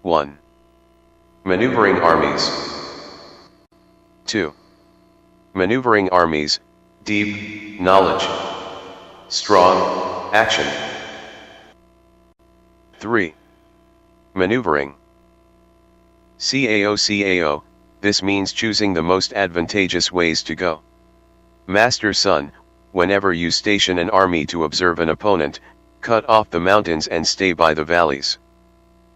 1. Maneuvering armies. 2. Maneuvering armies, deep, knowledge. Strong, action. 3. Maneuvering. CAO, this means choosing the most advantageous ways to go. Master Sun, whenever you station an army to observe an opponent, cut off the mountains and stay by the valleys.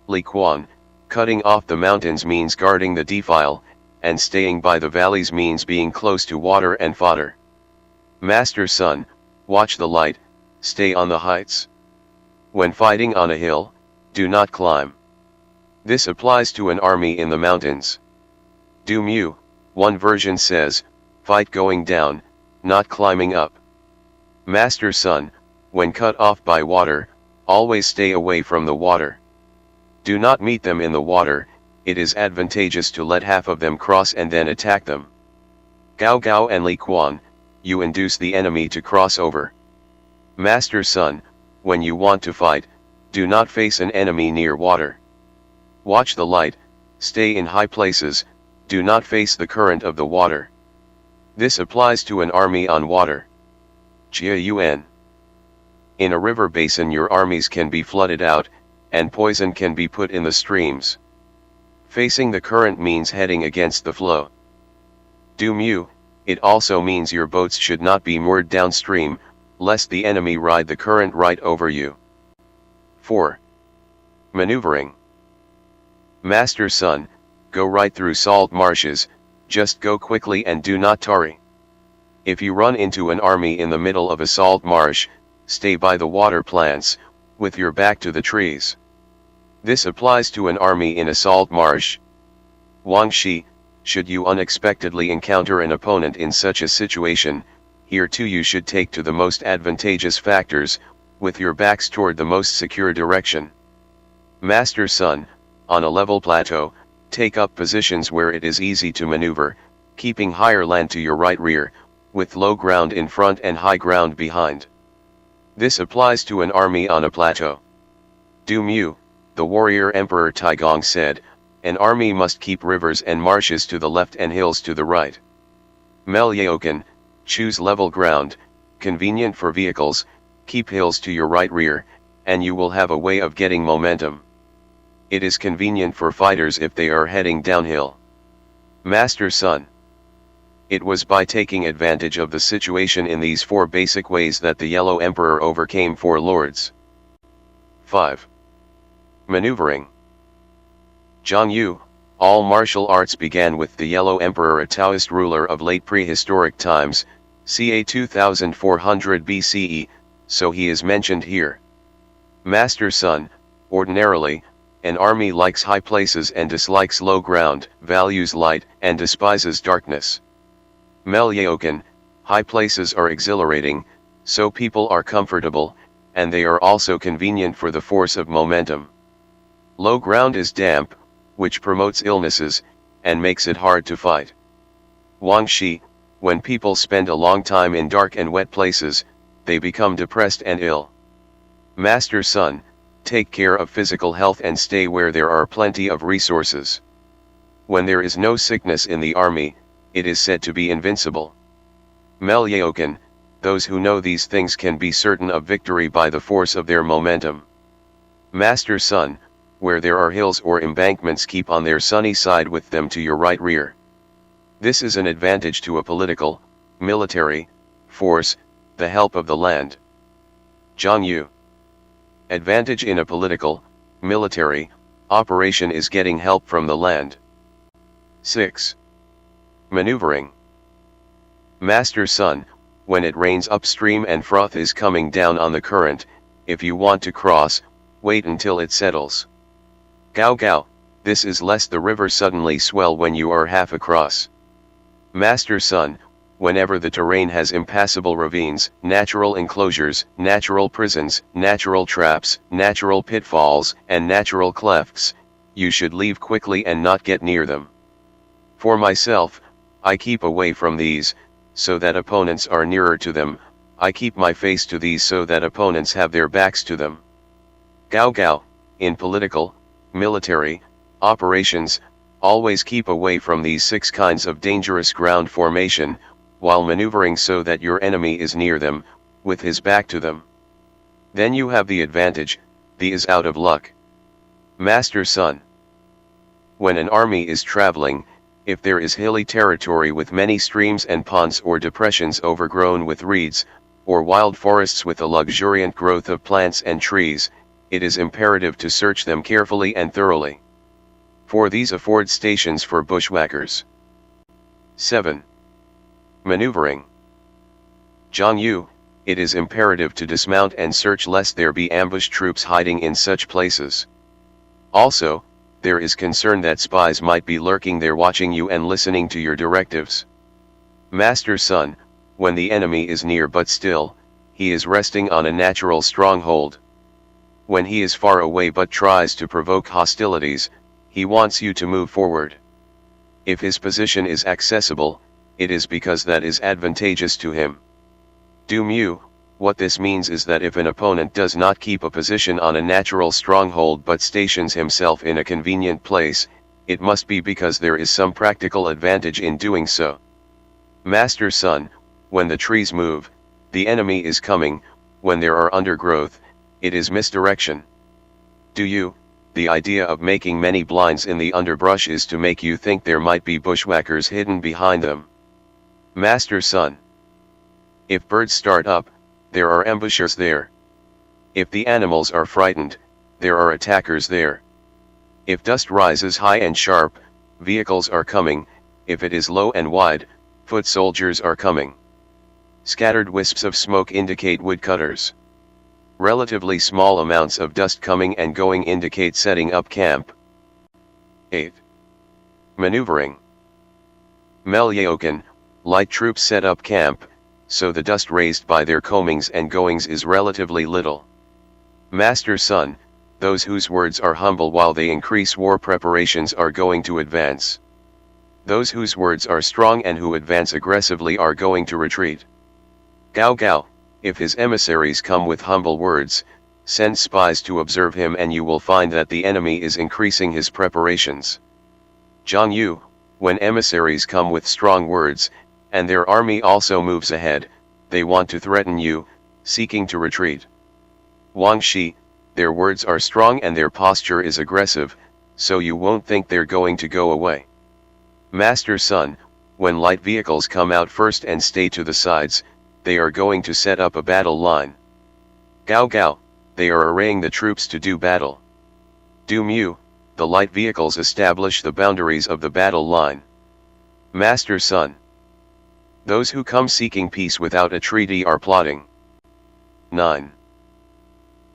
Li Quan, cutting off the mountains means guarding the defile, and staying by the valleys means being close to water and fodder. Master Sun, watch the light, stay on the heights. When fighting on a hill, do not climb. This applies to an army in the mountains. Du Mu, one version says, fight going down, not climbing up. Master Sun, when cut off by water, always stay away from the water. Do not meet them in the water, it is advantageous to let half of them cross and then attack them. Gao Gao and Li Quan, you induce the enemy to cross over. Master Sun, when you want to fight, do not face an enemy near water. Watch the light, stay in high places, do not face the current of the water. This applies to an army on water. Jia Yuan. In a river basin your armies can be flooded out, and poison can be put in the streams. Facing the current means heading against the flow. Du Mu, it also means your boats should not be moored downstream, lest the enemy ride the current right over you. 4. Maneuvering. Master Sun, go right through salt marshes, just go quickly and do not tarry. If you run into an army in the middle of a salt marsh, stay by the water plants, with your back to the trees. This applies to an army in a salt marsh. Wang Shi, should you unexpectedly encounter an opponent in such a situation, here too you should take to the most advantageous factors, with your backs toward the most secure direction. Master Sun, on a level plateau, take up positions where it is easy to maneuver, keeping higher land to your right rear, with low ground in front and high ground behind. This applies to an army on a plateau. Du Mu, the warrior Emperor Taigong said, an army must keep rivers and marshes to the left and hills to the right. Mel Yaokan, choose level ground, convenient for vehicles, keep hills to your right rear, and you will have a way of getting momentum. It is convenient for fighters if they are heading downhill. Master Sun. It was by taking advantage of the situation in these 4 basic ways that the Yellow Emperor overcame 4 lords. 5. Maneuvering. Zhang Yu, all martial arts began with the Yellow Emperor, a Taoist ruler of late prehistoric times, ca 2400 BCE, so he is mentioned here. Master Sun, ordinarily, an army likes high places and dislikes low ground, values light and despises darkness. Mel Yaokan, high places are exhilarating, so people are comfortable, and they are also convenient for the force of momentum. Low ground is damp, which promotes illnesses, and makes it hard to fight. Wang Shi, when people spend a long time in dark and wet places, they become depressed and ill. Master Sun, take care of physical health and stay where there are plenty of resources. When there is no sickness in the army, it is said to be invincible. Mel Yaokan, those who know these things can be certain of victory by the force of their momentum. Master Sun, where there are hills or embankments, keep on their sunny side with them to your right rear. This is an advantage to a political, military, force, the help of the land. Zhang Yu. Advantage in a political, military, operation is getting help from the land. 6. Maneuvering. Master Sun, when it rains upstream and froth is coming down on the current, if you want to cross, wait until it settles. Gao Gao, this is lest the river suddenly swell when you are half across. Master Sun, whenever the terrain has impassable ravines, natural enclosures, natural prisons, natural traps, natural pitfalls, and natural clefts, you should leave quickly and not get near them. For myself, I keep away from these, so that opponents are nearer to them, I keep my face to these so that opponents have their backs to them. Gao Gao, in political, military, Operations: always keep away from these 6 kinds of dangerous ground formation, while maneuvering so that your enemy is near them, with his back to them. Then you have the advantage. The is out of luck. Master Son. When an army is traveling, if there is hilly territory with many streams and ponds or depressions overgrown with reeds, or wild forests with a luxuriant growth of plants and trees, it is imperative to search them carefully and thoroughly. For these afford stations for bushwhackers. 7. Maneuvering. Zhang it is imperative to dismount and search lest there be ambush troops hiding in such places. Also, there is concern that spies might be lurking there watching you and listening to your directives. Master Son, when the enemy is near but still, he is resting on a natural stronghold. When he is far away but tries to provoke hostilities, he wants you to move forward. If his position is accessible, it is because that is advantageous to him. What this means is that if an opponent does not keep a position on a natural stronghold but stations himself in a convenient place, it must be because there is some practical advantage in doing so. Master Son, when the trees move, the enemy is coming. When there are undergrowth, it is misdirection. The idea of making many blinds in the underbrush is to make you think there might be bushwhackers hidden behind them. Master Son. If birds start up, there are ambushers there. If the animals are frightened, there are attackers there. If dust rises high and sharp, vehicles are coming. If it is low and wide, foot soldiers are coming. Scattered wisps of smoke indicate woodcutters. Relatively small amounts of dust coming and going indicate setting up camp. 8. Maneuvering. Melyeokan, light troops set up camp, so the dust raised by their comings and goings is relatively little. Master Son, those whose words are humble while they increase war preparations are going to advance. Those whose words are strong and who advance aggressively are going to retreat. Gao, if his emissaries come with humble words, send spies to observe him and you will find that the enemy is increasing his preparations. Zhang when emissaries come with strong words, and their army also moves ahead, they want to threaten you, seeking to retreat. Wang Shi, their words are strong and their posture is aggressive, so you won't think they're going to go away. Master Son, when light vehicles come out first and stay to the sides, they are going to set up a battle line. Gao, they are arraying the troops to do battle. The light vehicles establish the boundaries of the battle line. Master Son. Those who come seeking peace without a treaty are plotting. 9.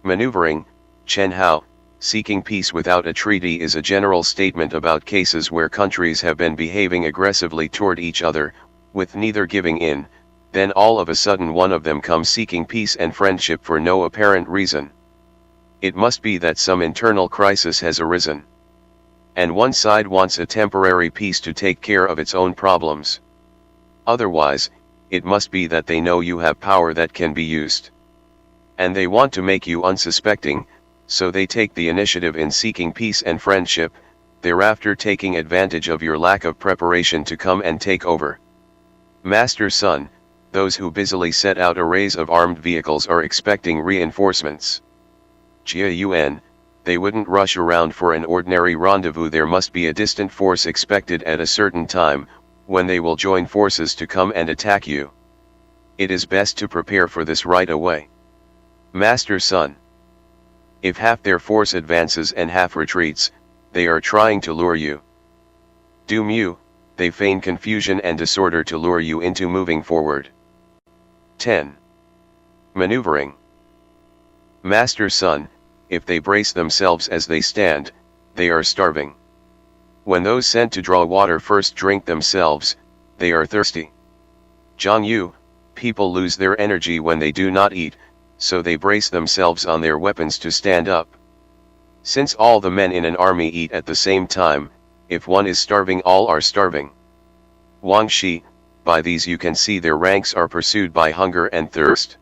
Maneuvering. Chen Hao, seeking peace without a treaty is a general statement about cases where countries have been behaving aggressively toward each other, with neither giving in, then all of a sudden one of them comes seeking peace and friendship for no apparent reason. It must be that some internal crisis has arisen. And one side wants a temporary peace to take care of its own problems. Otherwise, it must be that they know you have power that can be used. And they want to make you unsuspecting, so they take the initiative in seeking peace and friendship, thereafter taking advantage of your lack of preparation to come and take over. Master Son, those who busily set out arrays of armed vehicles are expecting reinforcements. Jia they wouldn't rush around for an ordinary rendezvous. There must be a distant force expected at a certain time, when they will join forces to come and attack you. It is best to prepare for this right away. Master Son. If half their force advances and half retreats, they are trying to lure you. They feign confusion and disorder to lure you into moving forward. 10. Maneuvering. Master Son, if they brace themselves as they stand, they are starving. When those sent to draw water first drink themselves, they are thirsty. Zhang people lose their energy when they do not eat, so they brace themselves on their weapons to stand up. Since all the men in an army eat at the same time, if one is starving all are starving. Wang Shi, by these you can see their ranks are pursued by hunger and thirst.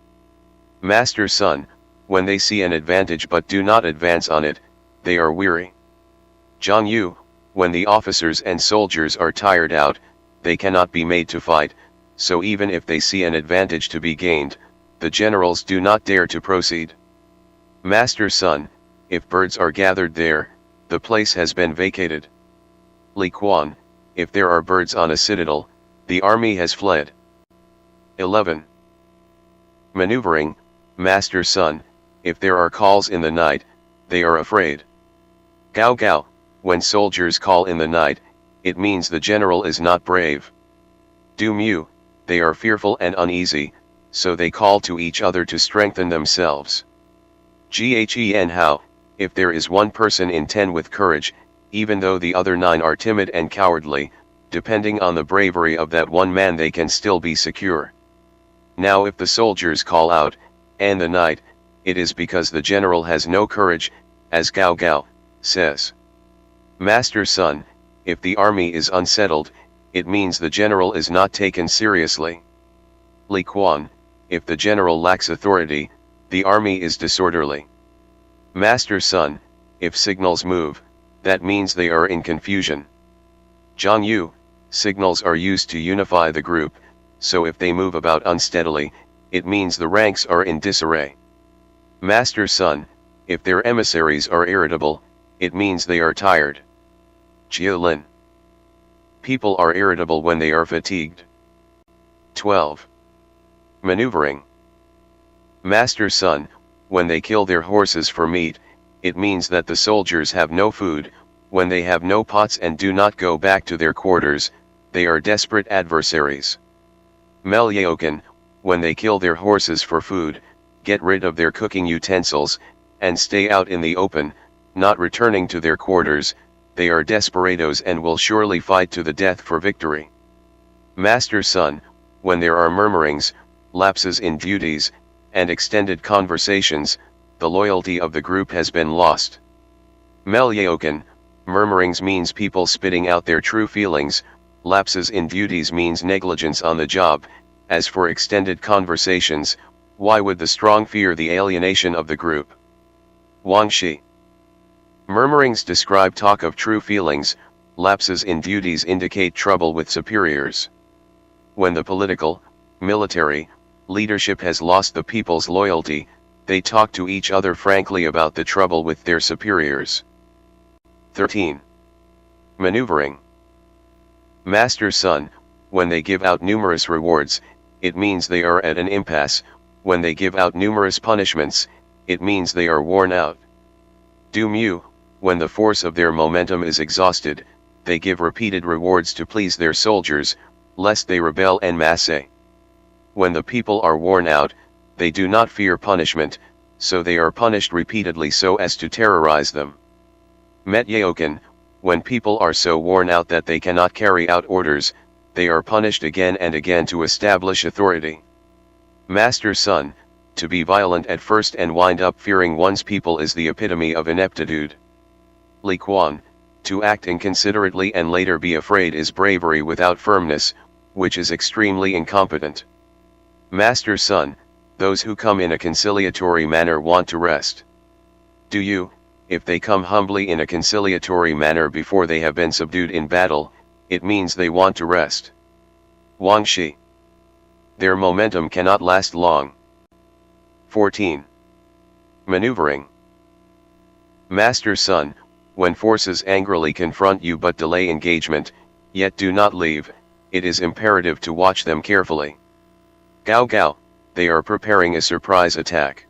Master Son, when they see an advantage but do not advance on it, they are weary. Zhang Yu, when the officers and soldiers are tired out, they cannot be made to fight, so even if they see an advantage to be gained, the generals do not dare to proceed. Master Sun, if birds are gathered there, the place has been vacated. Li Quan, if there are birds on a citadel, the army has fled. 11. Maneuvering, Master Sun, if there are calls in the night, they are afraid. Gao Gao, when soldiers call in the night, it means the general is not brave. Du Mu, they are fearful and uneasy, so they call to each other to strengthen themselves. Ghen Hao, if there is one person in 10 with courage, even though the other 9 are timid and cowardly, depending on the bravery of that one man they can still be secure. Now if the soldiers call out, and the night, it is because the general has no courage, as Gao Gao says. Master Sun, if the army is unsettled, it means the general is not taken seriously. Li Quan, if the general lacks authority, the army is disorderly. Master Sun, if signals move, that means they are in confusion. Zhang Yu, signals are used to unify the group, so if they move about unsteadily, it means the ranks are in disarray. Master Sun, if their emissaries are irritable, it means they are tired. Jiulin, people are irritable when they are fatigued. 12. Maneuvering. Master Sun, when they kill their horses for meat, it means that the soldiers have no food. When they have no pots and do not go back to their quarters, they are desperate adversaries. Melyeokan, when they kill their horses for food, get rid of their cooking utensils, and stay out in the open, not returning to their quarters, they are desperados and will surely fight to the death for victory. Master Sun, when there are murmurings, lapses in duties, and extended conversations, the loyalty of the group has been lost. Melyeokan, murmurings means people spitting out their true feelings, lapses in duties means negligence on the job. As for extended conversations, why would the strong fear the alienation of the group? Wang Shi. Murmurings describe talk of true feelings, lapses in duties indicate trouble with superiors. When the political, military, leadership has lost the people's loyalty, they talk to each other frankly about the trouble with their superiors. 13. Maneuvering. Master Sun, when they give out numerous rewards, it means they are at an impasse. When they give out numerous punishments, it means they are worn out. Du Mu, when the force of their momentum is exhausted, they give repeated rewards to please their soldiers, lest they rebel en masse. When the people are worn out, they do not fear punishment, so they are punished repeatedly so as to terrorize them. Metyeokan, when people are so worn out that they cannot carry out orders, they are punished again and again to establish authority. Master Sun, to be violent at first and wind up fearing one's people is the epitome of ineptitude. Li Quan, to act inconsiderately and later be afraid is bravery without firmness, which is extremely incompetent. Master Sun, those who come in a conciliatory manner want to rest. Do you, if they come humbly in a conciliatory manner before they have been subdued in battle, it means they want to rest. Wang Shi. Their momentum cannot last long. 14. Maneuvering. Master Sun, when forces angrily confront you but delay engagement, yet do not leave, it is imperative to watch them carefully. Gao Gao, they are preparing a surprise attack.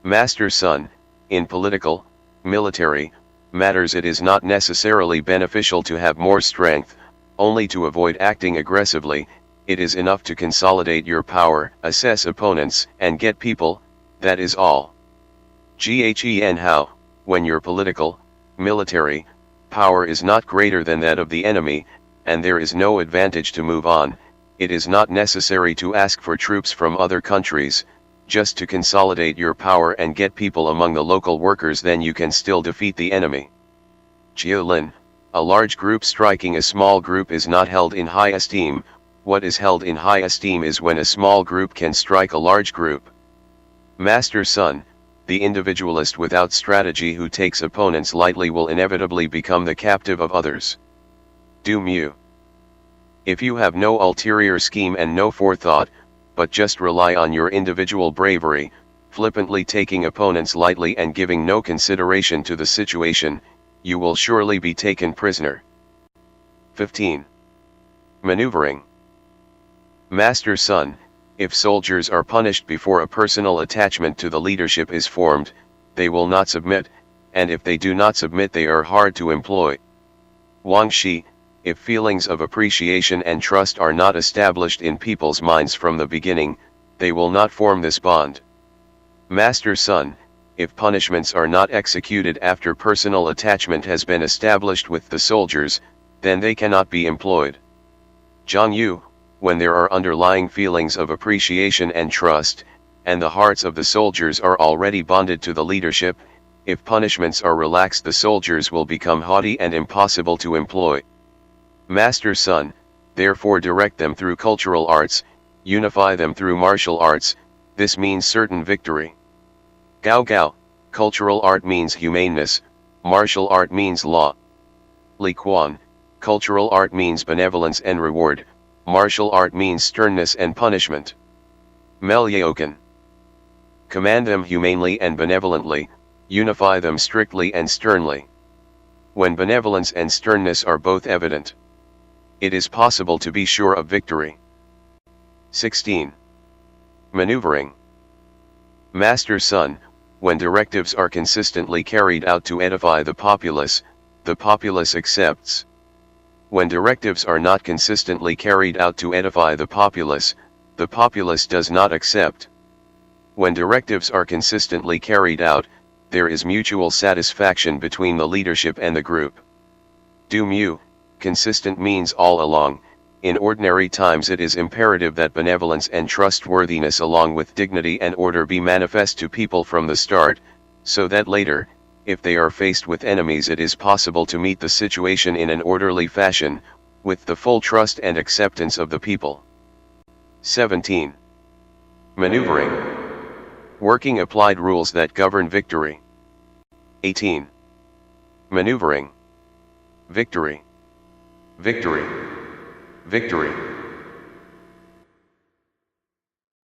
Master Sun, in political, military, matters it is not necessarily beneficial to have more strength, only to avoid acting aggressively. It is enough to consolidate your power, assess opponents, and get people, that is all. Ghen Hao, when your political, military, power is not greater than that of the enemy, and there is no advantage to move on, it is not necessary to ask for troops from other countries, just to consolidate your power and get people among the local workers, then you can still defeat the enemy. Jiulin, a large group striking a small group is not held in high esteem. What is held in high esteem is when a small group can strike a large group. Master Sun, The individualist without strategy who takes opponents lightly will inevitably become the captive of others. Do mu. If you have no ulterior scheme and no forethought, but just rely on your individual bravery, flippantly taking opponents lightly and giving no consideration to the situation, you will surely be taken prisoner. 15. Maneuvering. Master Son, if soldiers are punished before a personal attachment to the leadership is formed, they will not submit, and if they do not submit they are hard to employ. Wang Shi, if feelings of appreciation and trust are not established in people's minds from the beginning, they will not form this bond. Master Son, if punishments are not executed after personal attachment has been established with the soldiers, then they cannot be employed. Zhang Yu, when there are underlying feelings of appreciation and trust, and the hearts of the soldiers are already bonded to the leadership, if punishments are relaxed the soldiers will become haughty and impossible to employ. Master Son, therefore direct them through cultural arts, unify them through martial arts, this means certain victory. Gao Gao, cultural art means humaneness, martial art means law. Li Quan, cultural art means benevolence and reward, martial art means sternness and punishment. Mel Yaokan. Command them humanely and benevolently, unify them strictly and sternly. When benevolence and sternness are both evident, it is possible to be sure of victory. 16. Maneuvering. Master Son, when directives are consistently carried out to edify the populace accepts. When directives are not consistently carried out to edify the populace does not accept. When directives are consistently carried out, there is mutual satisfaction between the leadership and the group. Du mu, consistent means all along. In ordinary times it is imperative that benevolence and trustworthiness along with dignity and order be manifest to people from the start, so that later, if they are faced with enemies it is possible to meet the situation in an orderly fashion, with the full trust and acceptance of the people. 17. Maneuvering. Working applied rules that govern victory. 18. Maneuvering. Victory. Victory. Victory.